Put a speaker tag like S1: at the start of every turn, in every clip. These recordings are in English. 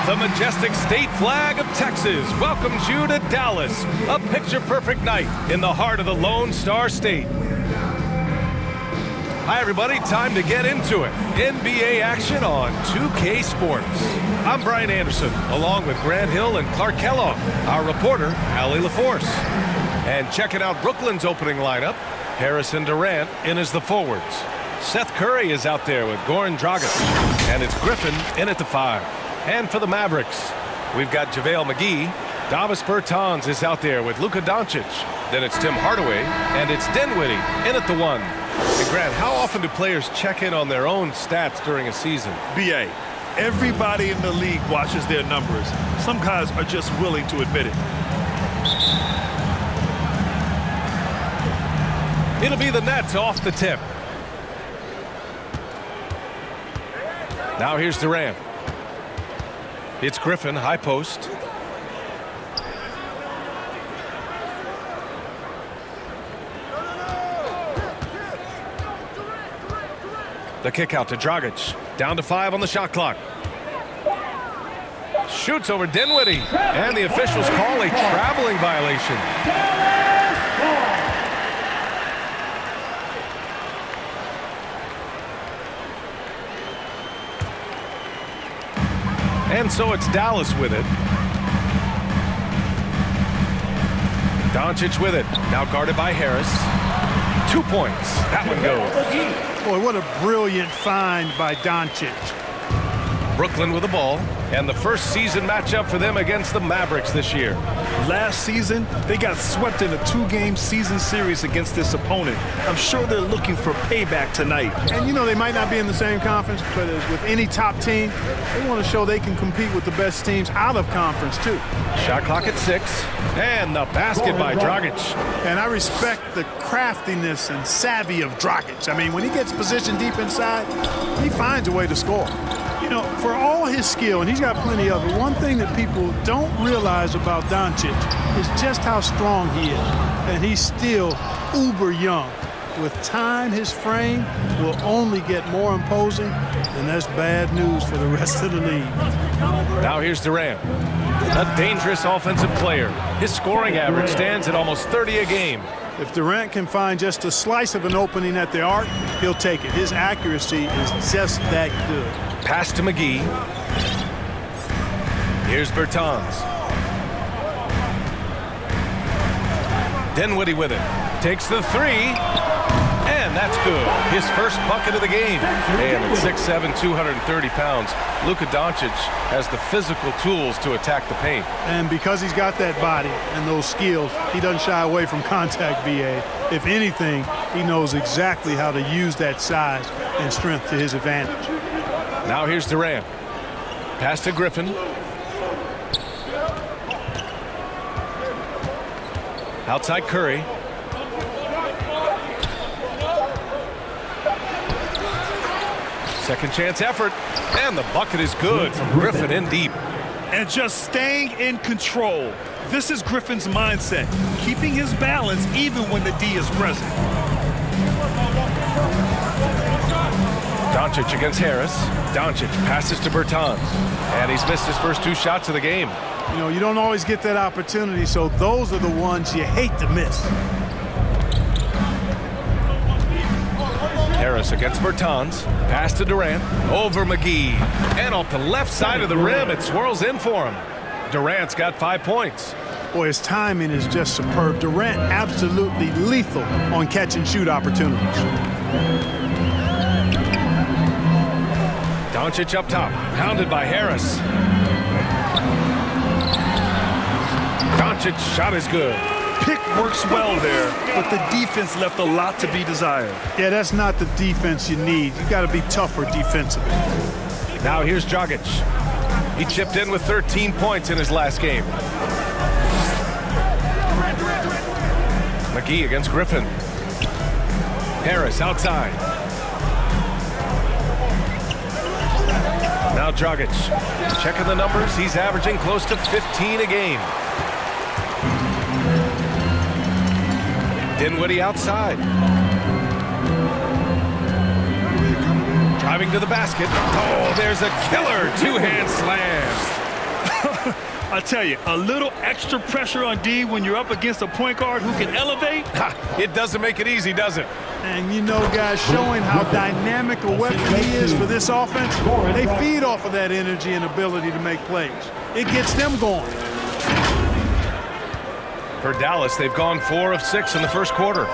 S1: The majestic state flag of Texas welcomes you to Dallas, a picture-perfect night in the heart of the Lone Star State. Hi, everybody. Time to get into it. NBA action on 2K Sports. I'm Brian Anderson, along with Grant Hill and Clark Kellogg, our reporter, Allie LaForce. And checking out Brooklyn's opening lineup, Harrison Durant in as the forwards. Seth Curry is out there with Goran Dragic, and it's Griffin in at the 5. And for the Mavericks, we've got JaVale McGee. Davis Bertans is out there with Luka Doncic. Then it's Tim Hardaway, and it's Dinwiddie in at the 1. Hey, Grant, how often do players check in on their own stats during a season?
S2: B.A., everybody in the league watches their numbers. Some guys are just willing to admit it.
S1: It'll be the Nets off the tip. Now here's Durant. It's Griffin, high post. The kick out to Dragic. Down to 5 on the shot clock. Shoots over Dinwiddie. And the officials call a traveling violation. And so it's Dallas with it. Doncic with it. Now guarded by Harris. 2 points. That one goes.
S3: Boy, what a brilliant find by Doncic.
S1: Brooklyn with the ball. And the first season matchup for them against the Mavericks this year.
S2: Last season, they got swept in a 2-game season series against this opponent. I'm sure they're looking for payback tonight.
S3: And, you know, they might not be in the same conference, but as with any top team, they want to show they can compete with the best teams out of conference, too.
S1: Shot clock at 6. And the basket by Dragic.
S3: And I respect the craftiness and savvy of Dragic. I mean, when he gets positioned deep inside, he finds a way to score. You know, for all his skill, and he's got plenty of it, one thing that people don't realize about Doncic is just how strong he is. And he's still uber young. With time, his frame will only get more imposing, and that's bad news for the rest of the league.
S1: Now here's Durant, a dangerous offensive player. His scoring average stands at almost 30 a game.
S3: If Durant can find just a slice of an opening at the arc, he'll take it. His accuracy is just that good.
S1: Pass to McGee. Here's Bertans. Dinwiddie with it. Takes the 3. And that's good. His first bucket of the game. And at 6'7", 230 pounds, Luka Doncic has the physical tools to attack the paint.
S3: And because he's got that body and those skills, he doesn't shy away from contact, B.A. If anything, he knows exactly how to use that size and strength to his advantage.
S1: Now here's Durant. Pass to Griffin. Outside Curry. Second chance effort. And the bucket is good from Griffin in deep.
S2: And just staying in control. This is Griffin's mindset, keeping his balance even when the D is present.
S1: Doncic against Harris. Doncic passes to Bertans. And he's missed his first 2 shots of the game.
S3: You know, you don't always get that opportunity, so those are the ones you hate to miss.
S1: Harris against Bertans. Pass to Durant. Over McGee. And off the left side of the rim, it swirls in for him. Durant's got 5 points.
S3: Boy, his timing is just superb. Durant absolutely lethal on catch and shoot opportunities.
S1: Doncic up top, pounded by Harris. Doncic shot is good.
S2: Pick works well there, but the defense left a lot to be desired.
S3: Yeah, that's not the defense you need. You got to be tougher defensively.
S1: Now here's Dragic. He chipped in with 13 points in his last game. McGee against Griffin. Harris outside. Now Dragic. Checking the numbers, he's averaging close to 15 a game. Dinwiddie outside. Driving to the basket. Oh, there's a killer two-hand slam.
S2: I tell you, a little extra pressure on D when you're up against a point guard who can elevate.
S1: It doesn't make it easy, does it?
S3: And you know, guys, showing how dynamic a weapon he is for this offense, they feed off of that energy and ability to make plays. It gets them going.
S1: For Dallas, they've gone 4 of 6 in the first quarter.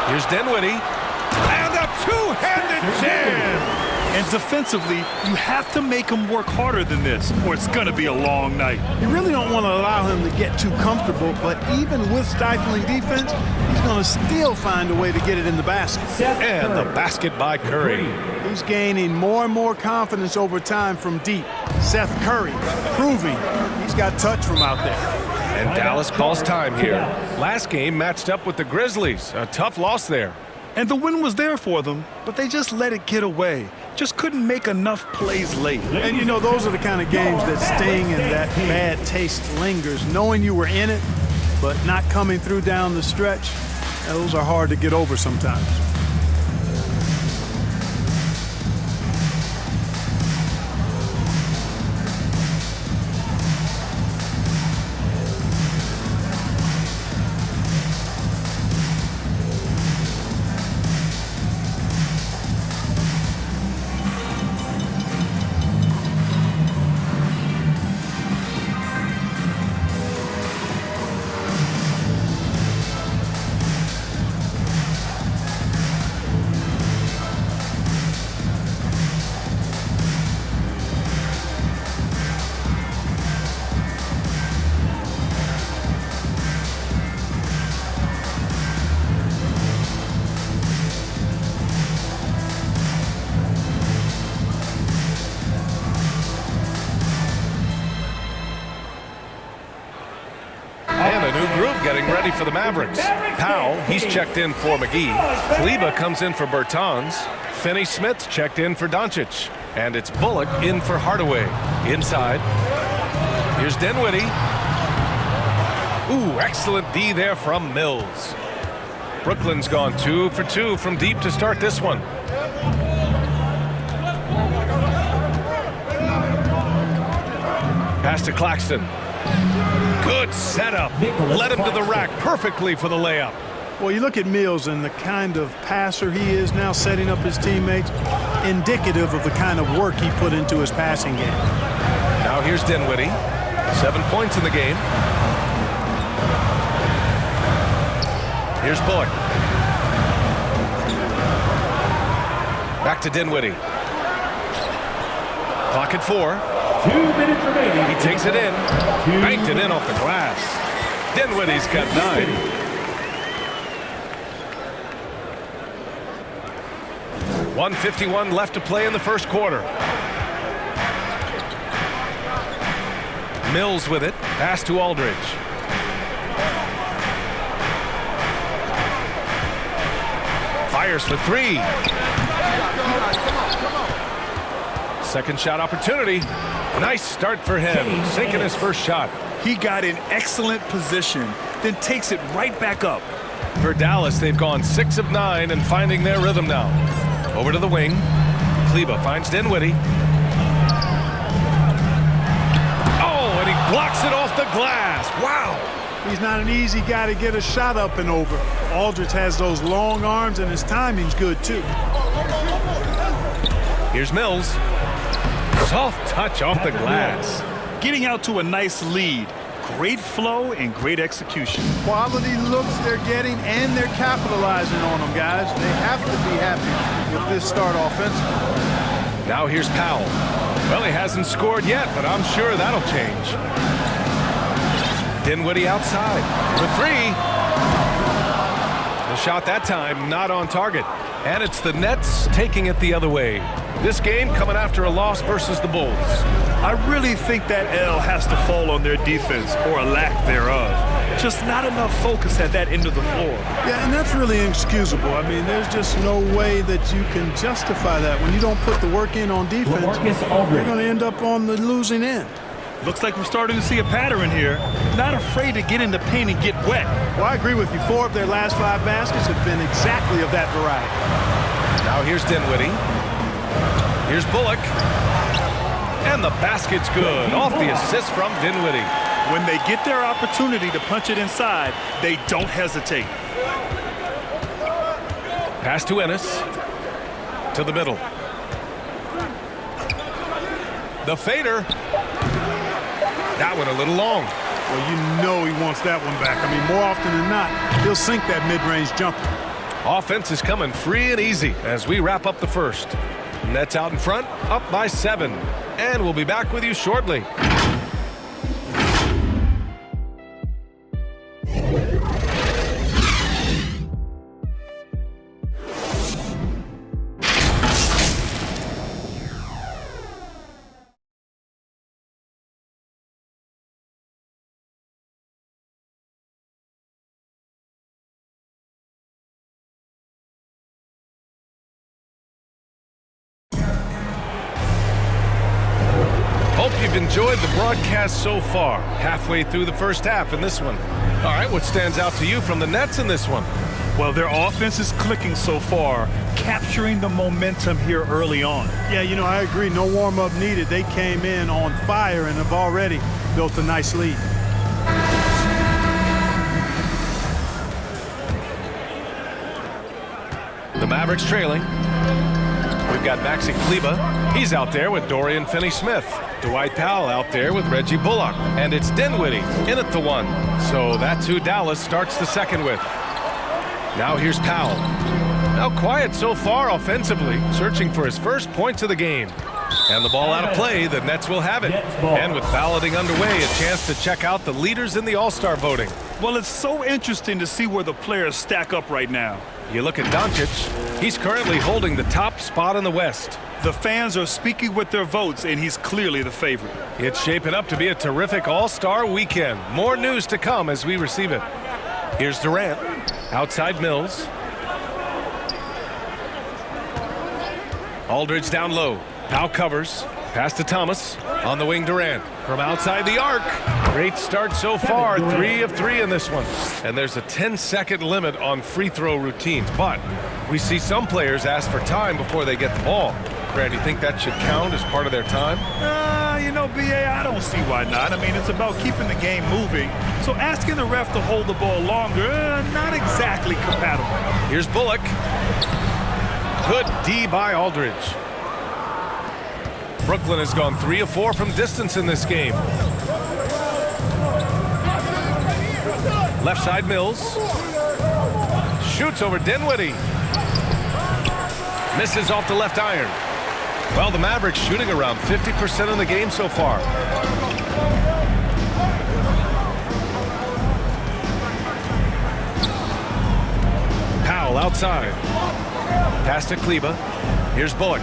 S1: Here's Dinwiddie. And a two-handed jam!
S2: And defensively, you have to make him work harder than this, or it's going to be a long night.
S3: You really don't want to allow him to get too comfortable, but even with stifling defense, he's going to still find a way to get it in the basket.
S1: And the basket by Curry.
S3: He's gaining more and more confidence over time from deep. Seth Curry proving he's got touch from out there.
S1: And Dallas calls time here. Last game matched up with the Grizzlies. A tough loss there.
S2: And the win was there for them, but they just let it get away. Just couldn't make enough plays late.
S3: And you know, those are the kind of games that sting and that bad taste lingers. Knowing you were in it, but not coming through down the stretch, those are hard to get over sometimes.
S1: And a new group getting ready for the Mavericks. Powell, he's checked in for McGee. Kleba comes in for Bertans. Finney-Smith's checked in for Doncic. And it's Bullock in for Hardaway. Inside. Here's Dinwiddie. Ooh, excellent D there from Mills. Brooklyn's gone 2 for 2 from deep to start this one. Pass to Claxton. Good setup. Led him to the rack perfectly for the layup.
S3: Well, you look at Mills and the kind of passer he is now, setting up his teammates, indicative of the kind of work he put into his passing game.
S1: Now here's Dinwiddie. 7 points in the game. Here's Bullock. Back to Dinwiddie. Clock at 4.
S4: 2 minutes remaining.
S1: He takes it in. Banked it in off the glass. Dinwiddie's got 9. .151 left to play in the first quarter. Mills with it. Pass to Aldridge. Fires for 3. Second shot opportunity. Nice start for him. Sinking his first shot.
S2: He got in excellent position, then takes it right back up.
S1: For Dallas, they've gone 6 of 9 and finding their rhythm now. Over to the wing. Kleba finds Dinwiddie. Oh, and he blocks it off the glass. Wow.
S3: He's not an easy guy to get a shot up and over. Aldridge has those long arms, and his timing's good, too.
S1: Here's Mills. Soft touch off the glass.
S2: Getting out to a nice lead. Great flow and great execution.
S3: Quality looks they're getting, and they're capitalizing on them, guys. They have to be happy with this start offensively.
S1: Now here's Powell. Well, he hasn't scored yet, but I'm sure that'll change. Dinwiddie outside for 3. The shot that time not on target. And it's the Nets taking it the other way. This game coming after a loss versus the Bulls.
S2: I really think that L has to fall on their defense, or a lack thereof. Just not enough focus at that end of the floor.
S3: Yeah, and that's really inexcusable. I mean, there's just no way that you can justify that. When you don't put the work in on defense, you're going to end up on the losing end.
S2: Looks like we're starting to see a pattern here. Not afraid to get in the paint and get wet.
S3: Well, I agree with you. 4 of their last 5 baskets have been exactly of that variety.
S1: Now here's Dinwiddie. Here's Bullock. And the basket's good. Off the assist from Dinwiddie.
S2: When they get their opportunity to punch it inside, they don't hesitate.
S1: Pass to Ennis. To the middle. The fader. That one a little long.
S3: Well, you know he wants that one back. I mean, more often than not, he'll sink that mid-range jumper.
S1: Offense is coming free and easy as we wrap up the first. Nets out in front, up by 7. And we'll be back with you shortly. Hope you've enjoyed the broadcast so far. Halfway through the first half in this one. All right, what stands out to you from the Nets in this one?
S2: Well, their offense is clicking so far, capturing the momentum here early on.
S3: Yeah, you know, I agree. No warm-up needed. They came in on fire and have already built a nice lead.
S1: The Mavericks trailing. We've got Maxi Kleber. He's out there with Dorian Finney-Smith. Dwight Powell out there with Reggie Bullock. And it's Dinwiddie in at the 1. So that's who Dallas starts the second with. Now here's Powell. Now quiet so far offensively, searching for his first points of the game. And the ball out of play, the Nets will have it. And with balloting underway, a chance to check out the leaders in the All-Star voting.
S2: Well, it's so interesting to see where the players stack up right now.
S1: You look at Doncic, he's currently holding the top spot in the West.
S2: The fans are speaking with their votes, and he's clearly the favorite.
S1: It's shaping up to be a terrific All-Star weekend. More news to come as we receive it. Here's Durant, outside Mills. Aldridge down low. Powell covers. Pass to Thomas. On the wing, Durant. From outside the arc. Great start so far. 3 of 3 in this one. And there's a 10-second limit on free throw routines. But we see some players ask for time before they get the ball. Brad, do you think that should count as part of their time?
S2: You know, B.A., I don't see why not. I mean, it's about keeping the game moving. So asking the ref to hold the ball longer, not exactly compatible.
S1: Here's Bullock. Good D by Aldridge. Brooklyn has gone 3 of 4 from distance in this game. Left side Mills. Shoots over Dinwiddie. Misses off the left iron. Well, the Mavericks shooting around 50% in the game so far. Powell outside. Pass to Kleber. Here's Bullock.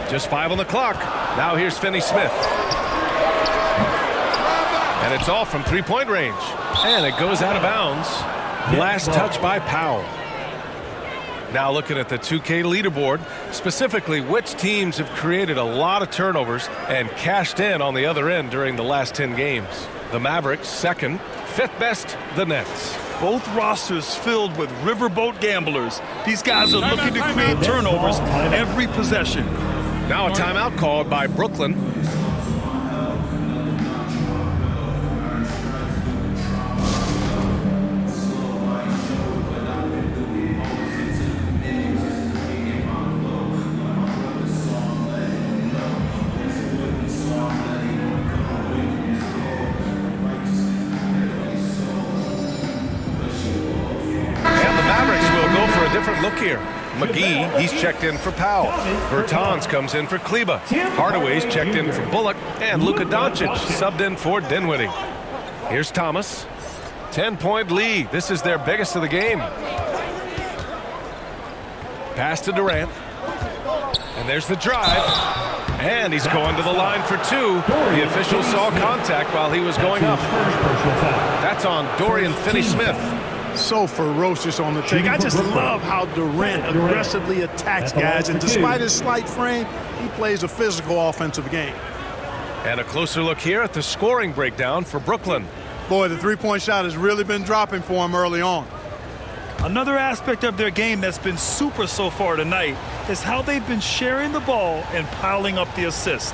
S1: Just 5 on the clock. Now here's Finney-Smith. And it's off from three-point range. And it goes out of bounds. Last touch by Powell. Now looking at the 2K leaderboard, specifically which teams have created a lot of turnovers and cashed in on the other end during the last 10 games. The Mavericks second, 5th best, the Nets.
S2: Both rosters filled with riverboat gamblers. These guys are looking to create turnovers every possession.
S1: Now a timeout called by Brooklyn. Different look here. McGee, he's checked in for Powell. Bertans comes in for Kleber. Hardaway's checked in for Bullock. And Luka Doncic subbed in for Dinwiddie. Here's Thomas. 10-point lead. This is their biggest of the game. Pass to Durant. And there's the drive. And he's going to the line for 2. The official saw contact while he was going up. That's on Dorian Finney-Smith.
S3: So ferocious on the take. I just love how Durant aggressively attacks guys, and despite his slight frame, he plays a physical offensive game.
S1: And a closer look here at the scoring breakdown for Brooklyn.
S3: Boy, the three-point shot has really been dropping for him early on.
S2: Another aspect of their game that's been super so far tonight is how they've been sharing the ball and piling up the assist.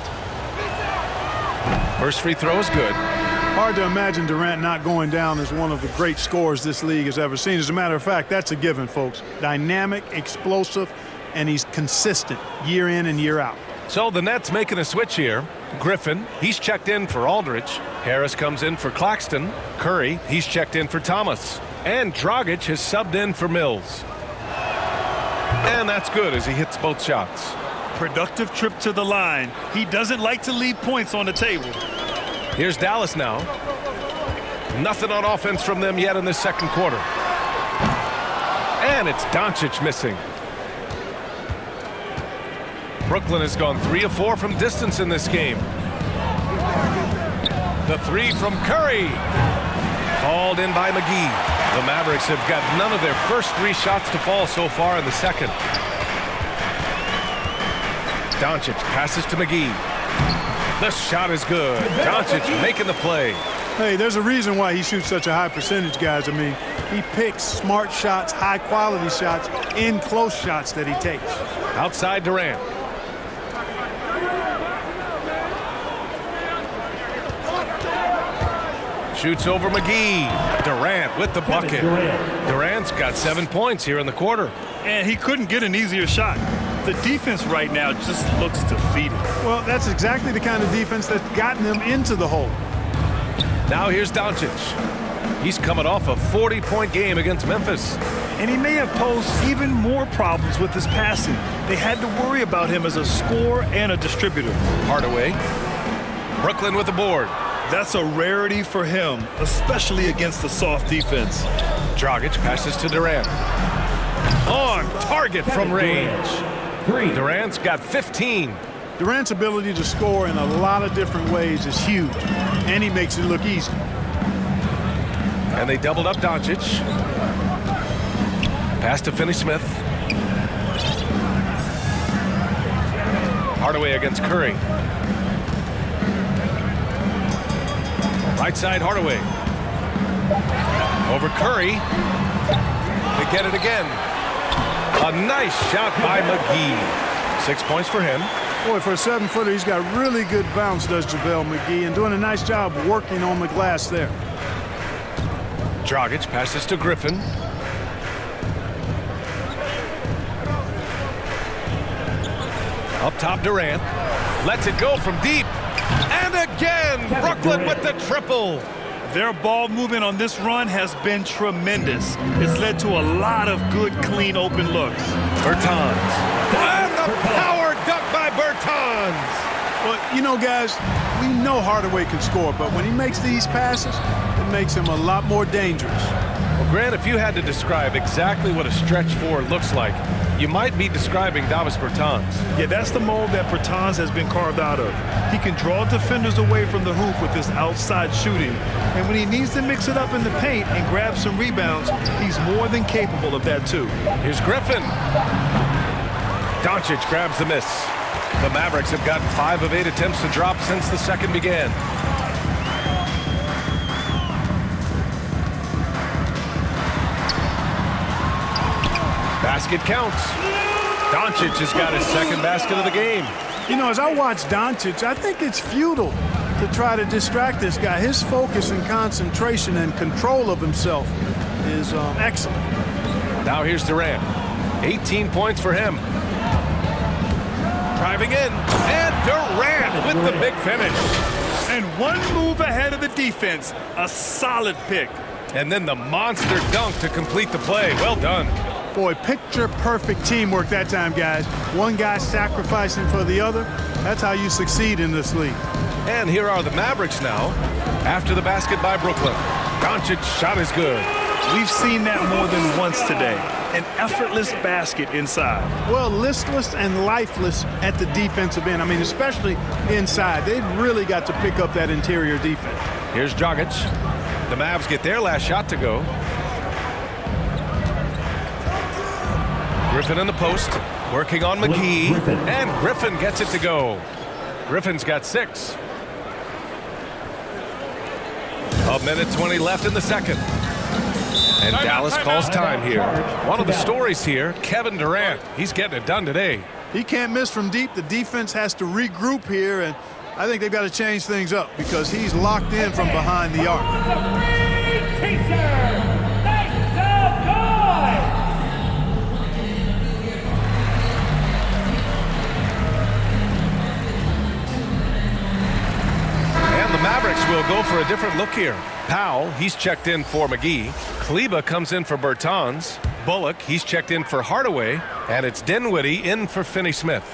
S1: First free throw is good.
S3: Hard to imagine Durant not going down as one of the great scorers this league has ever seen. As a matter of fact, that's a given, folks. Dynamic, explosive, and he's consistent year in and year out.
S1: So the Nets making a switch here. Griffin, he's checked in for Aldridge. Harris comes in for Claxton. Curry, he's checked in for Thomas. And Dragic has subbed in for Mills. And that's good as he hits both shots.
S2: Productive trip to the line. He doesn't like to leave points on the table.
S1: Here's Dallas now. Nothing on offense from them yet in this second quarter. And it's Doncic missing. Brooklyn has gone 3 of 4 from distance in this game. The three from Curry. Called in by McGee. The Mavericks have got none of their first 3 shots to fall so far in the second. Doncic passes to McGee. The shot is good. Doncic making the play.
S3: Hey, there's a reason why he shoots such a high percentage, guys. I mean, he picks smart shots, high-quality shots, in close shots that he takes.
S1: Outside Durant. Shoots over McGee. Durant with the bucket. Durant's got 7 points here in the quarter.
S2: And he couldn't get an easier shot. The defense right now just looks defeated.
S3: Well, that's exactly the kind of defense that's gotten them into the hole.
S1: Now here's Doncic. He's coming off a 40-point game against Memphis.
S2: And he may have posed even more problems with his passing. They had to worry about him as a scorer and a distributor.
S1: Hardaway. Brooklyn with the board.
S2: That's a rarity for him, especially against the soft defense.
S1: Dragic passes to Durant. On target from range. Durant's got 15.
S3: Durant's ability to score in a lot of different ways is huge, and he makes it look easy.
S1: And they doubled up Doncic. Pass to Finney-Smith. Hardaway against Curry. Right side Hardaway. Over Curry. They get it again. A nice shot by McGee. 6 points for him.
S3: Boy, for a 7-footer, he's got really good bounce, does JaVale McGee, and doing a nice job working on the glass there.
S1: Dragic passes to Griffin. Up top Durant. Lets it go from deep. And again, Brooklyn with the triple.
S2: Their ball movement on this run has been tremendous. It's led to a lot of good, clean, open looks.
S1: Bertans. And the power dunk by Bertans.
S3: Well, you know, guys, we know Hardaway can score, but when he makes these passes, it makes him a lot more dangerous.
S1: Well, Grant, if you had to describe exactly what a stretch four looks like, you might be describing Davis Bertans.
S2: Yeah, that's the mold that Bertans has been carved out of. He can draw defenders away from the hoop with his outside shooting. And when he needs to mix it up in the paint and grab some rebounds, he's more than capable of that too.
S1: Here's Griffin. Doncic grabs the miss. The Mavericks have gotten 5 of 8 attempts to drop since the second began. Basket counts. Doncic has got his second basket of the game.
S3: You know, as I watch Doncic, I think it's futile to try to distract this guy. His focus and concentration and control of himself is excellent.
S1: Now here's Durant. 18 points for him. Driving in. And Durant with the big finish.
S2: And one move ahead of the defense. A solid pick.
S1: And then the monster dunk to complete the play. Well done.
S3: Boy, picture-perfect teamwork that time, guys. One guy sacrificing for the other. That's how you succeed in this league.
S1: And here are the Mavericks now after the basket by Brooklyn. Doncic's shot is good.
S2: We've seen that more than once today. An effortless basket inside.
S3: Well, listless and lifeless at the defensive end. I mean, especially inside. They've really got to pick up that interior defense.
S1: Here's Dragic. The Mavs get their last shot to go. Griffin in the post, working on McGee, and Griffin gets it to go. Griffin's got 6. A minute 20 left in the second. And Dallas calls time here. One of the stories here, Kevin Durant. He's getting it done today.
S3: He can't miss from deep. The defense has to regroup here, and I think they've got to change things up because he's locked in from behind the arc.
S1: The Mavericks will go for a different look here. Powell, he's checked in for McGee. Kleba comes in for Bertans. Bullock, he's checked in for Hardaway. And it's Dinwiddie in for Finney-Smith.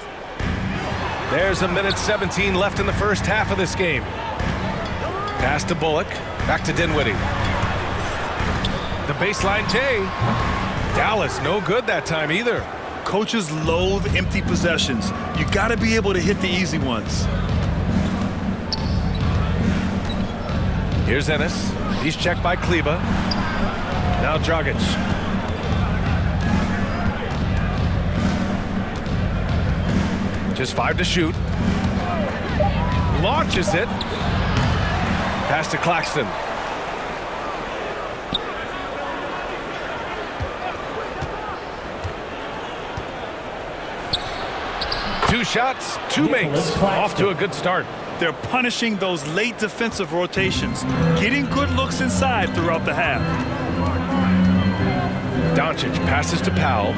S1: There's a minute 17 left in the first half of this game. Pass to Bullock. Back to Dinwiddie. The baseline J. Dallas, no good that time either.
S2: Coaches loathe empty possessions. You got to be able to hit the easy ones.
S1: Here's Ennis. He's checked by Kleba. Now Dragic. Just 5 to shoot. Launches it. Pass to Claxton. Two shots, two makes. Off to a good start.
S2: They're punishing those late defensive rotations, getting good looks inside throughout the half.
S1: Doncic passes to Powell.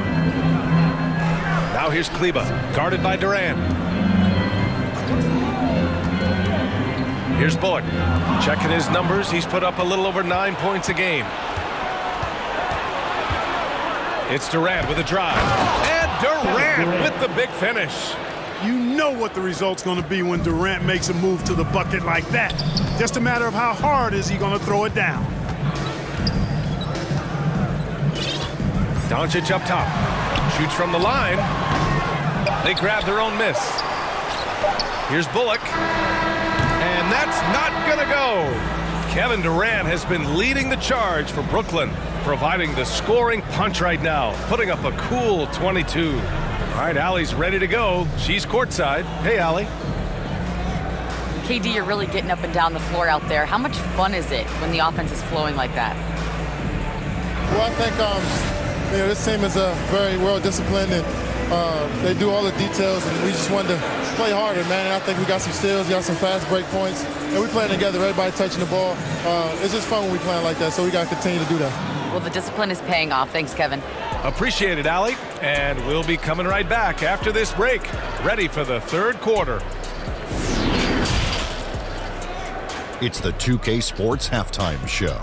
S1: Now here's Kleba, guarded by Durant. Here's Bullock, checking his numbers. He's put up a little over 9 points a game. It's Durant with a drive. And Durant with the big finish.
S3: You know what the result's going to be when Durant makes a move to the bucket like that. Just a matter of how hard is he going to throw it down.
S1: Doncic up top. Shoots from the line. They grab their own miss. Here's Bullock. And that's not going to go. Kevin Durant has been leading the charge for Brooklyn, providing the scoring punch right now, putting up a cool 22. All right, Allie's ready to go. She's courtside. Hey, Allie.
S5: KD, you're really getting up and down the floor out there. How much fun is it when the offense is flowing like that?
S6: Well, I think this team is very well disciplined, and they do all the details, and we just wanted to play harder, man. And I think we got some steals, got some fast break points, and we playing together, everybody touching the ball. It's just fun when we playing like that, so we got to continue to do that.
S5: Well, the discipline is paying off. Thanks, Kevin.
S1: Appreciate it, Allie. And we'll be coming right back after this break, ready for the third quarter.
S7: It's the 2K Sports Halftime Show.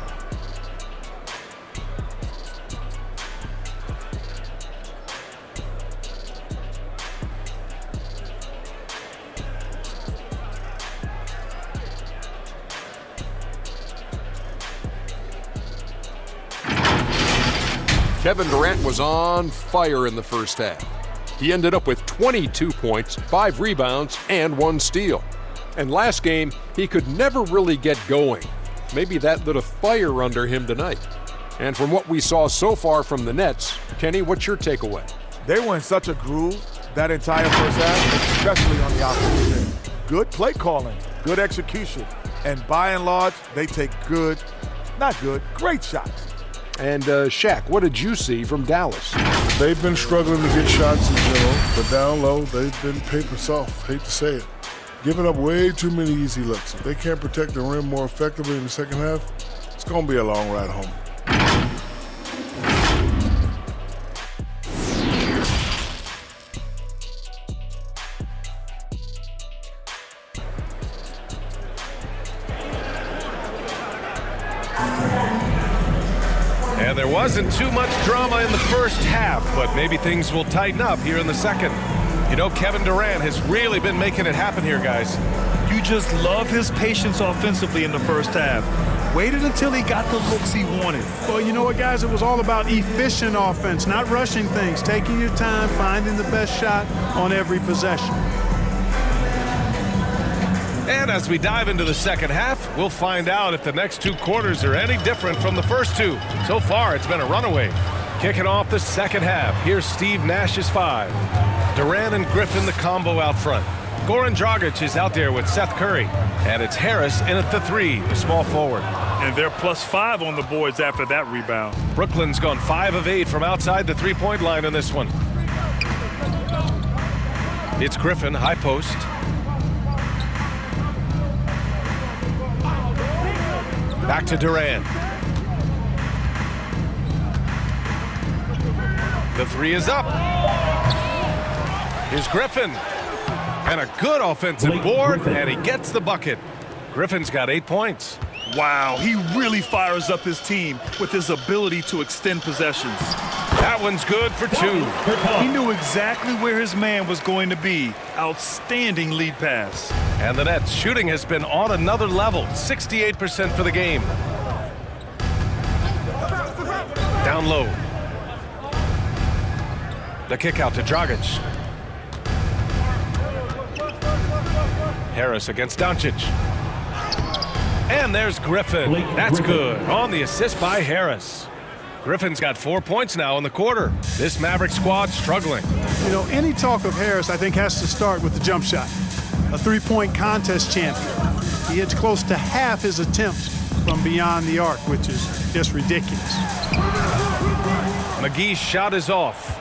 S8: Kevin Durant was on fire in the first half. He ended up with 22 points, 5 rebounds, and 1 steal. And last game, he could never really get going. Maybe that lit a fire under him tonight. And from what we saw so far from the Nets, Kenny, what's your takeaway?
S9: They were in such a groove that entire first half, especially on the offensive end. Good play calling, good execution, and by and large, they take great shots.
S8: And Shaq, what did you see from Dallas?
S10: They've been struggling to get shots in general, but down low, they've been paper soft. Hate to say it. Giving up way too many easy looks. If they can't protect the rim more effectively in the second half, it's going to be a long ride home.
S1: And there wasn't too much drama in the first half, but maybe things will tighten up here in the second. You know, Kevin Durant has really been making it happen here, guys.
S2: You just love his patience offensively in the first half. Waited until he got the looks he wanted.
S3: Well, you know what, guys? It was all about efficient offense, not rushing things, taking your time, finding the best shot on every possession.
S1: And as we dive into the second half, we'll find out if the next 2 quarters are any different from the first 2. So far, it's been a runaway. Kicking off the second half, here's Steve Nash's 5. Durant and Griffin the combo out front. Goran Dragic is out there with Seth Curry. And it's Harris in at the 3, the small forward.
S2: And they're +5 on the boards after that rebound.
S1: Brooklyn's gone 5 of 8 from outside the three-point line in this one. It's Griffin, high post. Back to Durant. The three is up. Here's Griffin. And a good offensive board, and he gets the bucket. Griffin's got 8 points.
S2: Wow, he really fires up his team with his ability to extend possessions.
S1: That one's good for 2.
S2: He knew exactly where his man was going to be. Outstanding lead pass.
S1: And the Nets shooting has been on another level, 68% for the game. Down low. The kick out to Dragic. Harris against Doncic. And there's Griffin. That's good. On the assist by Harris. Griffin's got 4 points now in the quarter. This Mavericks squad struggling.
S3: You know, any talk of Harris, I think, has to start with the jump shot. A three-point contest champion. He hits close to half his attempts from beyond the arc, which is just ridiculous.
S1: McGee's shot is off.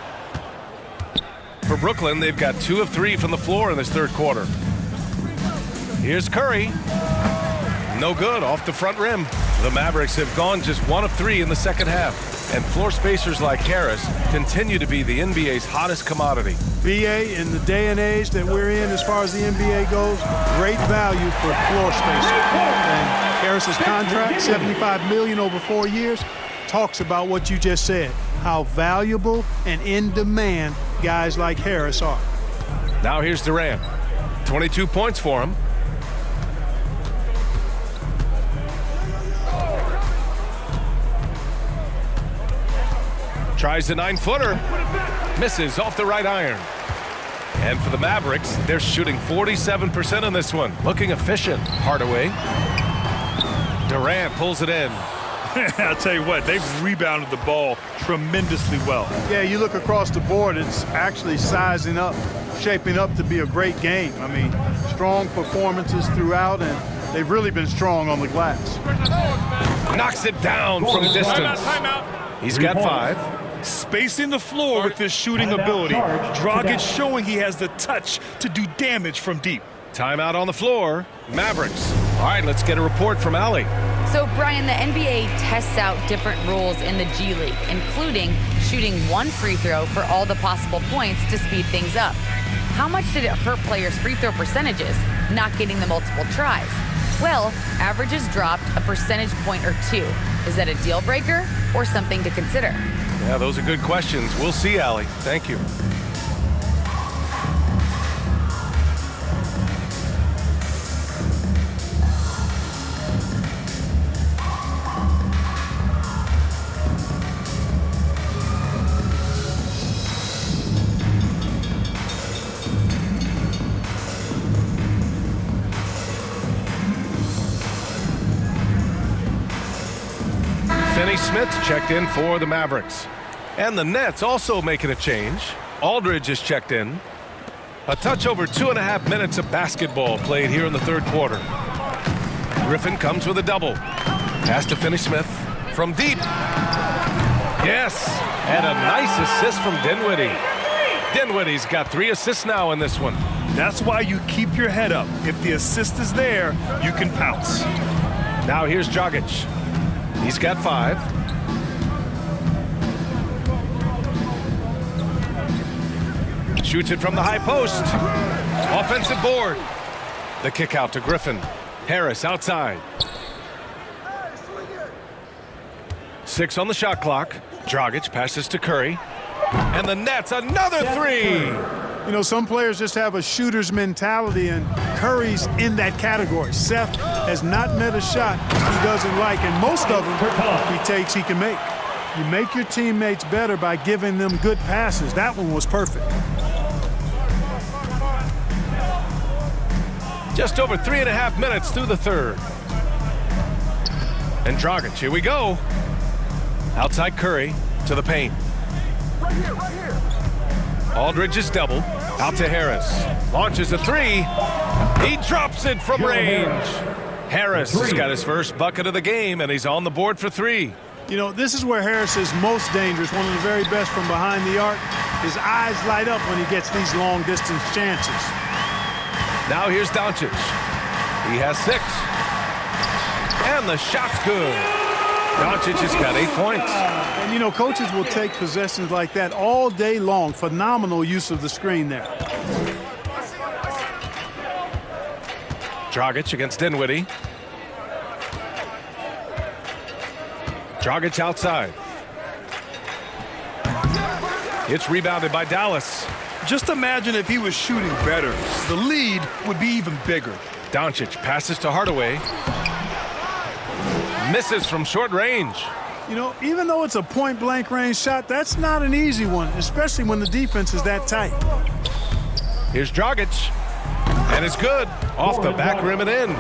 S1: For Brooklyn, they've got 2 of 3 from the floor in this third quarter. Here's Curry. No good, off the front rim. The Mavericks have gone just 1 of 3 in the second half. And floor spacers like Harris continue to be the NBA's hottest commodity.
S3: BA, in the day and age that we're in as far as the NBA goes, great value for floor spacer. And Harris's contract, $75 million over 4 years, talks about what you just said, how valuable and in demand guys like Harris are.
S1: Now here's Durant. 22 points for him. Tries the 9-footer. Misses off the right iron. And for the Mavericks, they're shooting 47% on this one. Looking efficient. Hardaway. Durant pulls it in.
S2: I'll tell you what, they've rebounded the ball tremendously well.
S3: Yeah, you look across the board, it's actually sizing up, shaping up to be a great game. I mean, strong performances throughout, and they've really been strong on the glass.
S1: Knocks it down from distance. He's got 5.
S2: Spacing the floor with his shooting ability. Dragic showing he has the touch to do damage from deep.
S1: Timeout on the floor. Mavericks. All right, let's get a report from Allie.
S5: So, Brian, the NBA tests out different rules in the G League, including shooting 1 free throw for all the possible points to speed things up. How much did it hurt players' free throw percentages, not getting the multiple tries? Well, averages dropped a percentage point or 2. Is that a deal breaker or something to consider?
S1: Yeah, those are good questions. We'll see, Allie. Thank you. Finney Smith's checked in for the Mavericks. And the Nets also making a change. Aldridge is checked in. A touch over 2.5 minutes of basketball played here in the third quarter. Griffin comes with a double. Pass to Finney Smith from deep. Yes, and a nice assist from Dinwiddie. Dinwiddie's got 3 assists now in this one.
S2: That's why you keep your head up. If the assist is there, you can pounce.
S1: Now here's Dragic. He's got 5. Shoots it from the high post. Offensive board. The kick out to Griffin. Harris outside. 6 on the shot clock. Dragic passes to Curry. And the Nets, another 3.
S3: You know, some players just have a shooter's mentality, and Curry's in that category. Seth has not met a shot he doesn't like, and most of them he takes he can make. You make your teammates better by giving them good passes. That one was perfect.
S1: Just over 3.5 minutes through the third. And Dragic, here we go. Outside Curry to the paint.
S9: Right here.
S1: Aldridge is doubled. Out to Harris. Launches a 3. He drops it from range. Harris has got his first bucket of the game, and he's on the board for 3.
S3: You know, this is where Harris is most dangerous, one of the very best from behind the arc. His eyes light up when he gets these long-distance chances.
S1: Now here's Doncic. He has 6. And the shot's good. Doncic has got 8 points.
S3: And, you know, coaches will take possessions like that all day long. Phenomenal use of the screen there.
S1: Dragic against Dinwiddie. Dragic outside. It's rebounded by Dallas.
S2: Just imagine if he was shooting better. The lead would be even bigger.
S1: Doncic passes to Hardaway. Misses from short range.
S3: You know, even though it's a point-blank range shot, that's not an easy one, especially when the defense is that tight.
S1: Here's Dragic. And it's good. Off the back rim and in.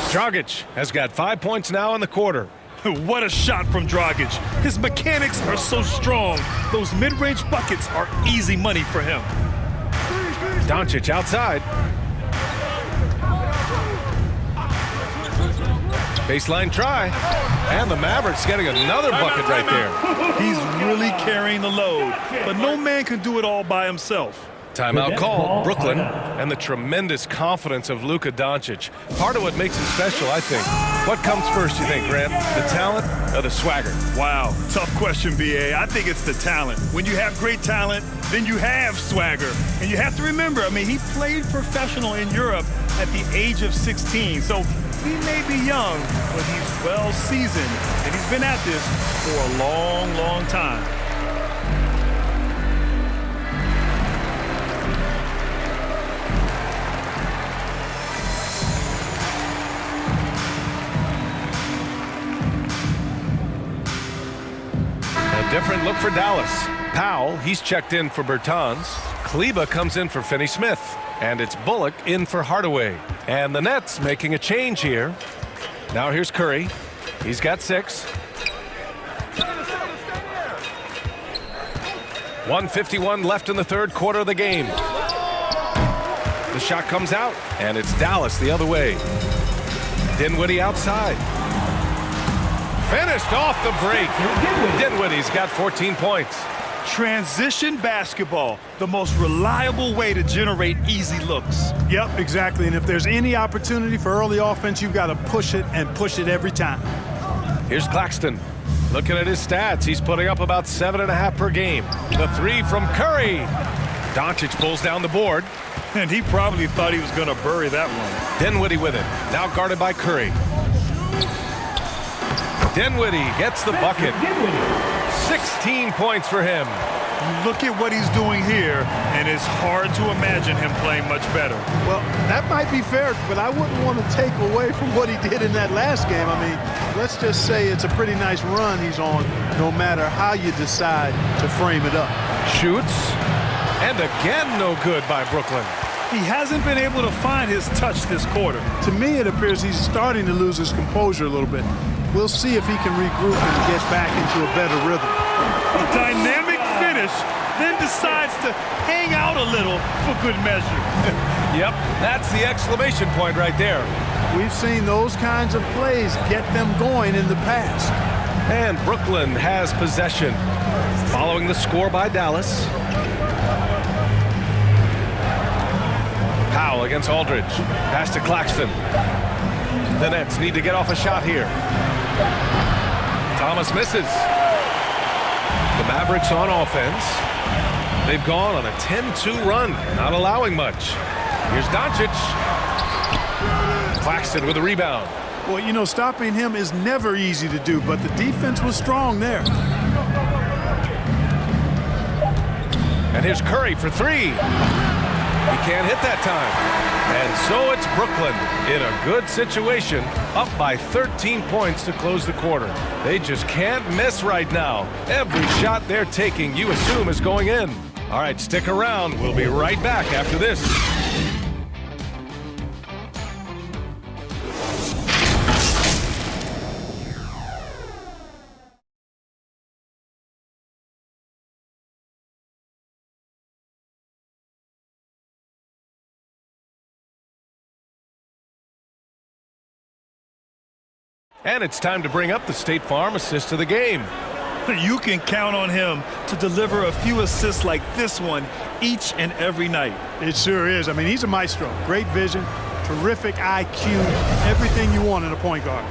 S1: Dragic has got 5 points now in the quarter.
S2: What a shot from Dragic. His mechanics are so strong. Those mid-range buckets are easy money for him.
S1: Doncic outside. Baseline try. And the Mavericks getting another bucket right there.
S2: He's really carrying the load, but no man can do it all by himself.
S1: Timeout call, Brooklyn, and the tremendous confidence of Luka Doncic. Part of what makes him special, I think. What comes first, you think, Grant? The talent or the swagger?
S2: Wow, tough question, B.A. I think it's the talent. When you have great talent, then you have swagger. And you have to remember, I mean, he played professional in Europe at the age of 16. So he may be young, but he's well seasoned. And he's been at this for a long, long time.
S1: Different look for Dallas. Powell, he's checked in for Bertans. Kleba comes in for Finney-Smith. And it's Bullock in for Hardaway. And the Nets making a change here. Now here's Curry. He's got 6. 1:51 left in the third quarter of the game. The shot comes out, and it's Dallas the other way. Dinwiddie outside. Finished off the break. Dinwiddie's got 14 points.
S2: Transition basketball, the most reliable way to generate easy looks.
S3: Yep, exactly. And if there's any opportunity for early offense, you've got to push it and push it every time.
S1: Here's Claxton. Looking at his stats, he's putting up about 7.5 per game. The 3 from Curry. Doncic pulls down the board.
S2: And he probably thought he was going to bury that one.
S1: Dinwiddie with it. Now guarded by Curry. Dinwiddie gets the bucket. 16 points for him.
S2: Look at what he's doing here, and it's hard to imagine him playing much better.
S3: Well, that might be fair, but I wouldn't want to take away from what he did in that last game. I mean, let's just say it's a pretty nice run he's on, no matter how you decide to frame it up.
S1: Shoots, and again no good by Brooklyn.
S2: He hasn't been able to find his touch this quarter.
S3: To me, it appears he's starting to lose his composure a little bit. We'll see if he can regroup and get back into a better rhythm.
S2: A dynamic finish, then decides to hang out a little for good measure.
S1: Yep, that's the exclamation point right there.
S3: We've seen those kinds of plays get them going in the past.
S1: And Brooklyn has possession. Following the score by Dallas. Powell against Aldridge. Pass to Claxton. The Nets need to get off a shot here. Thomas misses. The Mavericks on offense. They've gone on a 10-2 run, not allowing much. Here's Doncic. Claxton with a rebound.
S3: Well, you know, stopping him is never easy to do, but the defense was strong there.
S1: And here's Curry for 3. He can't hit that time. And so it's Brooklyn in a good situation, up by 13 points to close the quarter. They just can't miss right now. Every shot they're taking, you assume, is going in. All right, stick around. We'll be right back after this. And it's time to bring up the State Farm assist of the game.
S2: You can count on him to deliver a few assists like this one each and every night.
S3: It sure is. I mean, he's a maestro. Great vision, terrific IQ, everything you want in a point guard.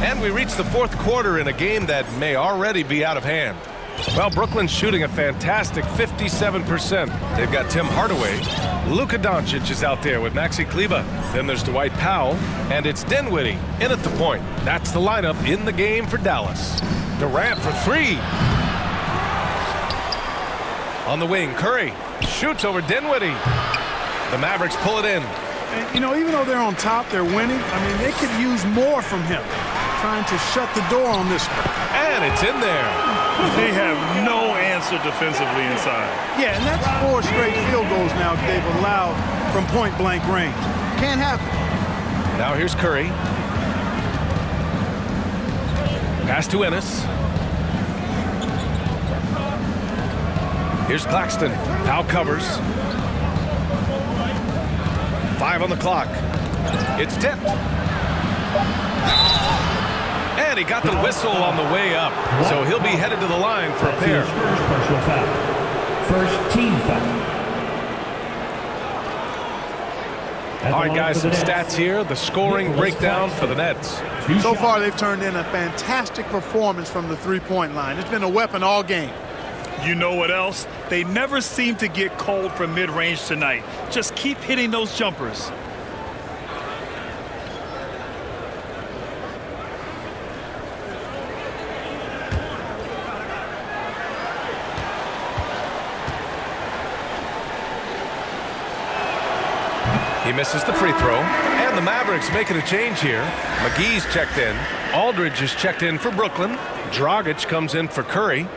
S1: And we reach the fourth quarter in a game that may already be out of hand. Well, Brooklyn's shooting a fantastic 57%. They've got Tim Hardaway. Luka Doncic is out there with Maxi Kleber. Then there's Dwight Powell, and it's Dinwiddie in at the point. That's the lineup in the game for Dallas. Durant for three. On the wing, Curry shoots over Dinwiddie. The Mavericks pull it in.
S3: And, you know, even though they're on top, they're winning. I mean, they could use more from him. Trying to shut the door on this one.
S1: And it's in there.
S2: They have no answer defensively inside.
S3: Yeah, and that's 4 straight field goals now they've allowed from point-blank range. Can't happen.
S1: Now here's Curry. Pass to Ennis. Here's Claxton. Powell covers. 5 on the clock. It's tipped. And he got the whistle on the way up. So he'll be headed to the line for a pair.
S4: First personal foul. First team foul.
S1: All right, guys, some stats here. The scoring breakdown for the Nets.
S3: So far, they've turned in a fantastic performance from the three-point line. It's been a weapon all game.
S2: You know what else? They never seem to get cold from mid-range tonight. Just keep hitting those jumpers.
S1: He misses the free throw. And the Mavericks making a change here. McGee's checked in. Aldridge is checked in for Brooklyn. Dragic comes in for Curry.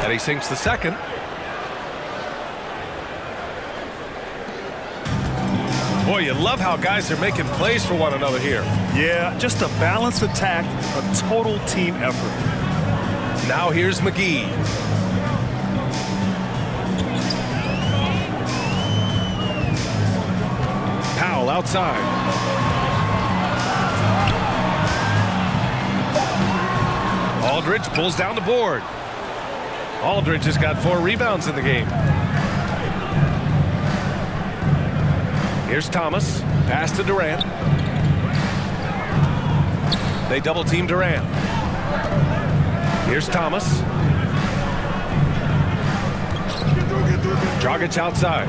S1: And he sinks the second. Boy, you love how guys are making plays for one another here.
S2: Yeah, just a balanced attack, a total team effort.
S1: Now here's McGee. Powell outside. Aldridge pulls down the board. Aldridge has got 4 rebounds in the game. Here's Thomas. Pass to Durant. They double team Durant. Here's Thomas. Dragic outside.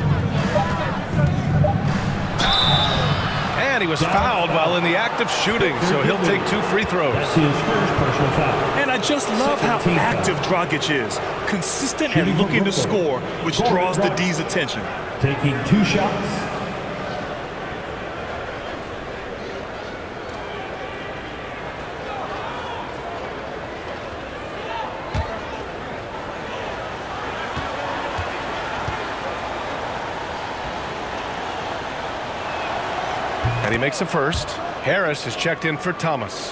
S1: And he was fouled while in the act of shooting, so he'll take 2 free throws.
S4: That's his first personal foul.
S2: And I just love how active Dragic is. Consistent and looking to score, which draws the D's attention.
S4: Taking 2 shots.
S1: And he makes a first. Harris is checked in for Thomas.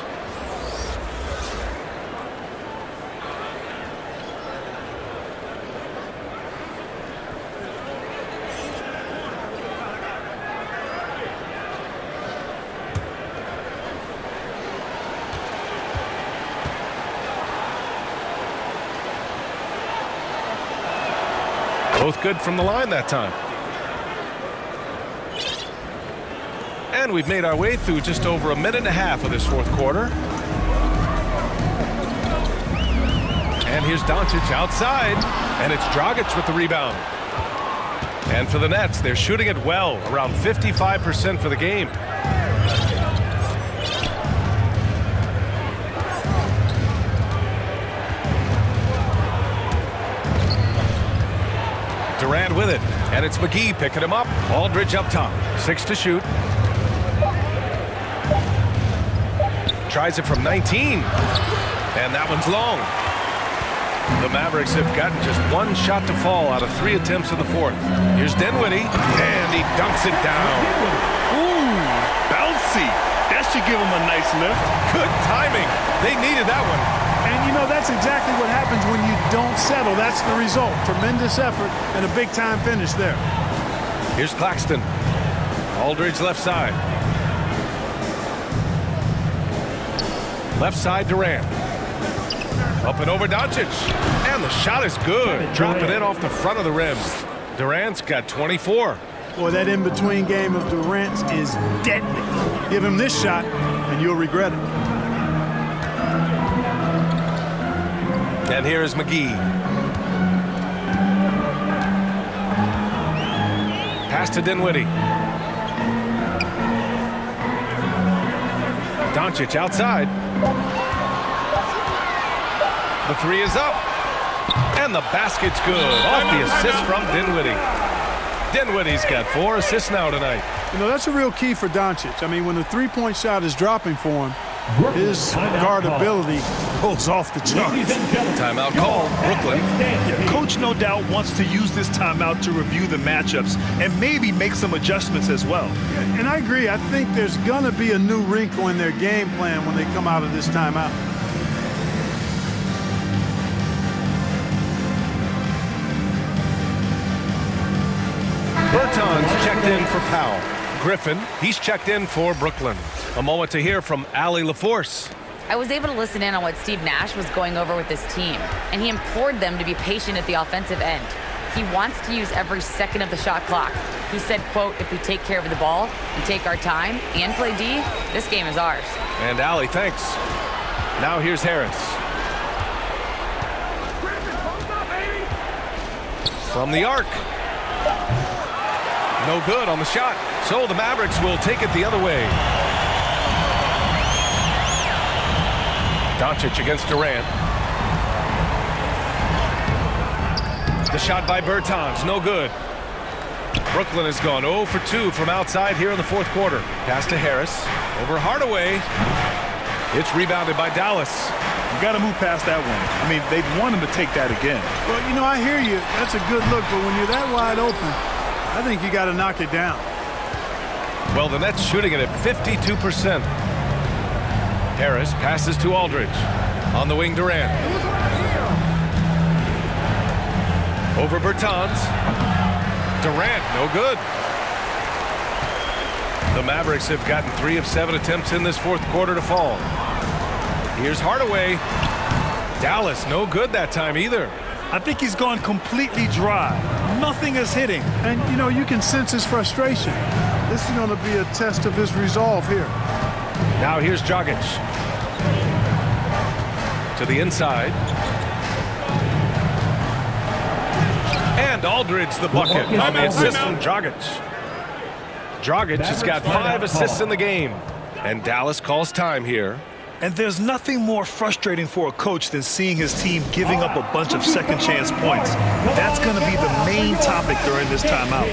S1: Both good from the line that time. And we've made our way through just over a minute and a half of this fourth quarter. And here's Doncic outside. And it's Dragic with the rebound. And for the Nets, they're shooting it well, around 55% for the game. Durant with it. And it's McGee picking him up. Aldridge up top. 6 to shoot. Tries it from 19. And that one's long. The Mavericks have gotten just one shot to fall out of 3 attempts in the fourth. Here's Dinwiddie, and he dunks it down.
S2: Ooh, bouncy. That should give him a nice lift.
S1: Good timing. They needed that one.
S3: And, you know, that's exactly what happens when you don't settle. That's the result. Tremendous effort and a big-time finish there.
S1: Here's Claxton. Aldridge left side. Left side Durant. Up and over Doncic. And the shot is good. Dropping it off the front of the rim. Durant's got 24.
S3: Boy, that in-between game of Durant's is deadly. Give him this shot, and you'll regret it.
S1: And here is McGee. Pass to Dinwiddie. Doncic outside. The three is up. And the basket's good. Off the assist from Dinwiddie. Dinwiddie's got 4 assists now tonight.
S3: You know, that's a real key for Doncic. I mean, when the three-point shot is dropping for him, his guardability goes off the charts.
S1: Timeout call, Brooklyn.
S2: Yeah, coach no doubt wants to use this timeout to review the matchups and maybe make some adjustments as well.
S3: And I agree. I think there's going to be a new wrinkle in their game plan when they come out of this timeout.
S1: Bertans checked in for Powell. Griffin, he's checked in for Brooklyn. A moment to hear from Allie LaForce.
S5: I was able to listen in on what Steve Nash was going over with his team, and he implored them to be patient at the offensive end. He wants to use every second of the shot clock. He said, quote, if we take care of the ball and take our time and play D, this game is ours.
S1: And Allie, thanks. Now here's Harris. From the arc. No good on the shot. So the Mavericks will take it the other way. Doncic against Durant. The shot by Bertans, no good. Brooklyn has gone 0 for 2 from outside here in the fourth quarter. Pass to Harris. Over Hardaway. It's rebounded by Dallas.
S2: You got to move past that one. I mean, they'd want him to take that again.
S3: Well, you know, I hear you. That's a good look, but when you're that wide open, I think you got to knock it down.
S1: Well, the Nets shooting it at 52%. Harris passes to Aldridge. On the wing, Durant. Over Bertans. Durant, no good. The Mavericks have gotten 3 of 7 attempts in this fourth quarter to fall. Here's Hardaway. Dallas, no good that time either.
S2: I think he's gone completely dry. Nothing is hitting.
S3: And, you know, you can sense his frustration. This is going to be a test of his resolve here.
S1: Now here's Dragic. To the inside. And Aldridge the bucket on the assist from Dragic. Dragic has got 5 assists in the game. And Dallas calls time here.
S2: And there's nothing more frustrating for a coach than seeing his team giving up a bunch of second chance points. That's going to be the main topic during this timeout.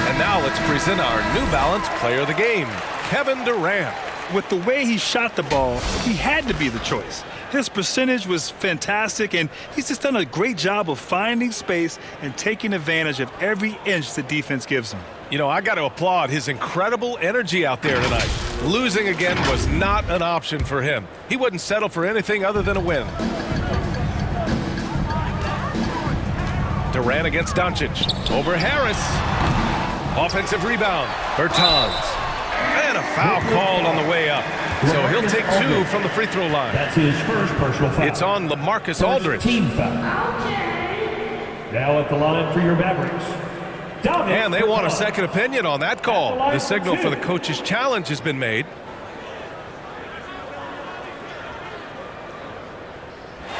S1: And now let's present our New Balance Player of the Game, Kevin Durant.
S2: With the way he shot the ball, he had to be the choice. His percentage was fantastic, and he's just done a great job of finding space and taking advantage of every inch the defense gives him.
S1: You know, I got to applaud his incredible energy out there tonight. Losing again was not an option for him. He wouldn't settle for anything other than a win. Durant against Doncic. Over Harris. Offensive rebound. Bertans. And a foul called on the way up. So he'll take 2 from the free throw line.
S4: That's his first personal foul.
S1: It's on LaMarcus Aldridge.
S4: Team foul. Now at the line for your Mavericks.
S1: And they want a second opinion on that call. The signal for the coach's challenge has been made.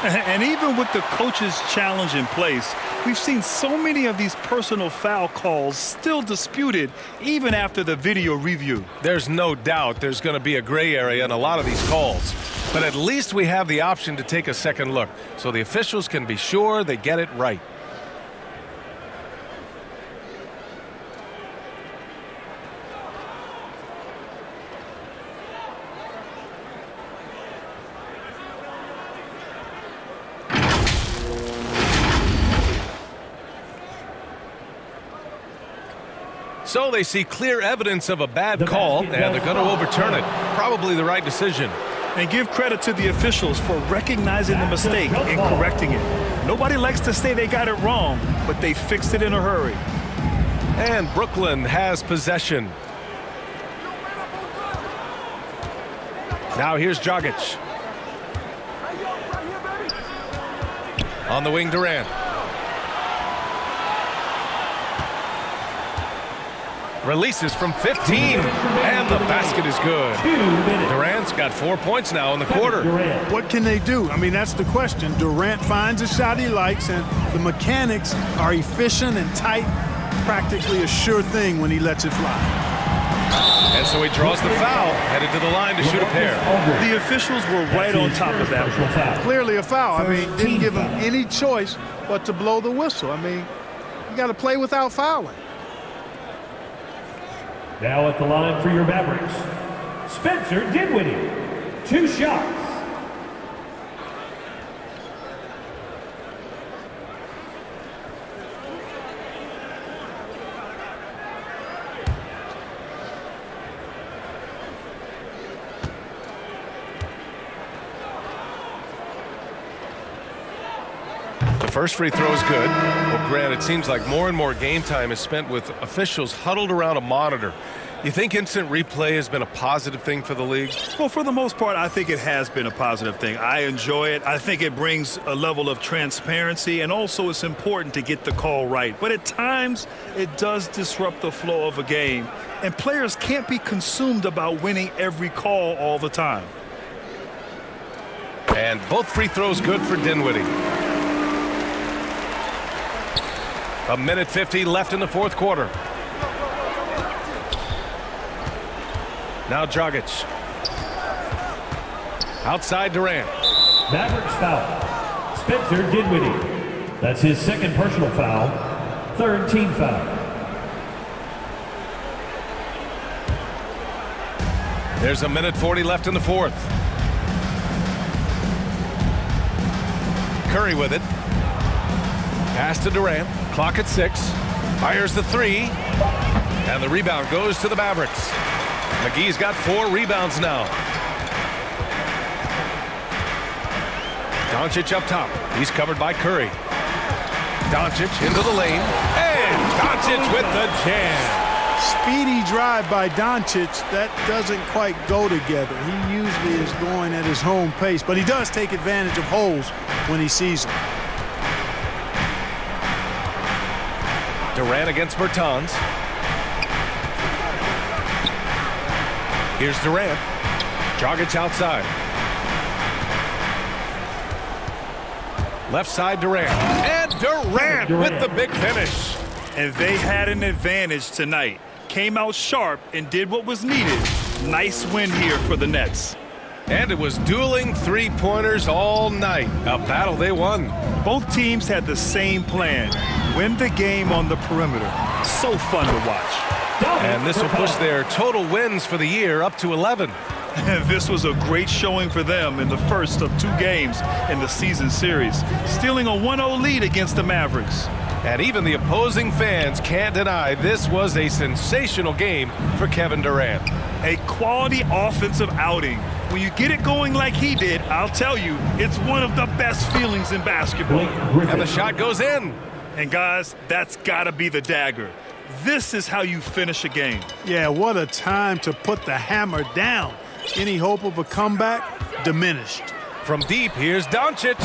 S2: And even with the coach's challenge in place, we've seen so many of these personal foul calls still disputed even after the video review.
S1: There's no doubt there's going to be a gray area in a lot of these calls. But at least we have the option to take a second look so the officials can be sure they get it right. So they see clear evidence of a bad call, and they're going to overturn it. Probably the right decision.
S2: And give credit to the officials for recognizing the mistake and correcting it. Nobody likes to say they got it wrong, but they fixed it in a hurry.
S1: And Brooklyn has possession. Now here's Dragic. On the wing, Durant. Releases from 15, and the basket is good. Durant's got 4 points now in the quarter.
S3: What can they do? I mean, that's the question. Durant finds a shot he likes, and the mechanics are efficient and tight, practically a sure thing when he lets it fly.
S1: And so he draws the foul, headed to the line to shoot a pair.
S2: The officials were right on top of that.
S3: Clearly a foul. I mean, didn't give him any choice but to blow the whistle. I mean, you got to play without fouling.
S4: Now at the line for your Mavericks, Spencer Dinwiddie. 2 shots.
S1: The first free throw is good. Well, Grant, it seems like more and more game time is spent with officials huddled around a monitor. You think instant replay has been a positive thing for the league?
S2: Well, for the most part, I think it has been a positive thing. I enjoy it. I think it brings a level of transparency, and also it's important to get the call right. But at times, it does disrupt the flow of a game, and players can't be consumed about winning every call all the time.
S1: And both free throws good for Dinwiddie. 1:50 left in the fourth quarter. Now Dragic. Outside Durant.
S4: Mavericks foul. Spencer Dinwiddie. That's his second personal foul. Third team foul.
S1: There's 1:40 left in the fourth. Curry with it. Pass to Durant. Clock at 6. Fires the 3. And the rebound goes to the Mavericks. McGee's got 4 rebounds now. Doncic up top. He's covered by Curry. Doncic into the lane. And Doncic with the jam.
S3: Speedy drive by Doncic. That doesn't quite go together. He usually is going at his home pace, but he does take advantage of holes when he sees them.
S1: Durant against Bertans. Here's Durant. Dragic outside. Left side Durant. And Durant with the big finish.
S2: And they had an advantage tonight. Came out sharp and did what was needed. Nice win here for the Nets.
S1: And it was dueling three-pointers all night. A battle they won.
S2: Both teams had the same plan. Win the game on the perimeter. So fun to watch.
S1: And this will push their total wins for the year up to 11.
S2: This was a great showing for them in the first of 2 games in the season series, stealing a 1-0 lead against the Mavericks.
S1: And even the opposing fans can't deny this was a sensational game for Kevin Durant.
S2: A quality offensive outing. When you get it going like he did, I'll tell you, it's one of the best feelings in basketball.
S1: And the shot goes in.
S2: And guys, that's got to be the dagger. This is how you finish a game.
S3: Yeah, what a time to put the hammer down. Any hope of a comeback? Diminished.
S1: From deep, here's Doncic.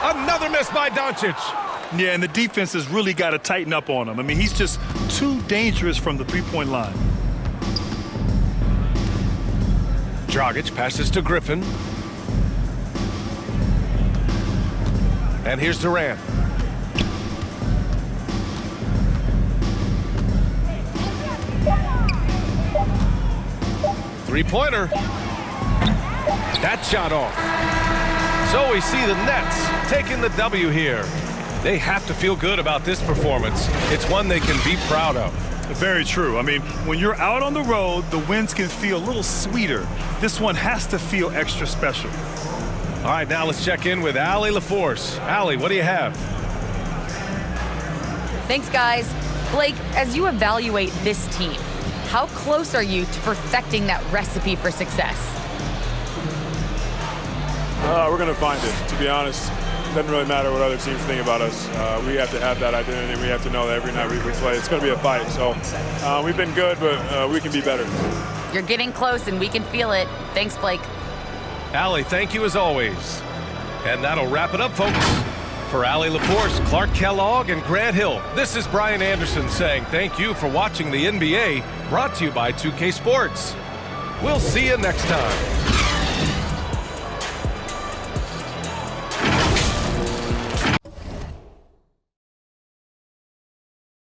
S1: Another miss by Doncic.
S2: Yeah, and the defense has really got to tighten up on him. I mean, he's just too dangerous from the three-point line.
S1: Dragic passes to Griffin. And here's Durant. Three-pointer. That shot off. So we see the Nets taking the W here. They have to feel good about this performance. It's one they can be proud of.
S2: Very true. I mean, when you're out on the road, the wins can feel a little sweeter. This one has to feel extra special.
S1: All right, now let's check in with Allie LaForce. Allie, what do you have?
S5: Thanks, guys. Blake, as you evaluate this team, how close are you to perfecting that recipe for success?
S11: We're going to find it, to be honest. It doesn't really matter what other teams think about us. We have to have that identity. We have to know that every night we play, it's going to be a fight. So we've been good, but we can be better.
S5: You're getting close, and we can feel it. Thanks, Blake.
S1: Allie, thank you as always. And that'll wrap it up, folks. For Allie LaForce, Clark Kellogg, and Grant Hill, this is Brian Anderson saying thank you for watching the NBA, brought to you by 2K Sports. We'll see you next time.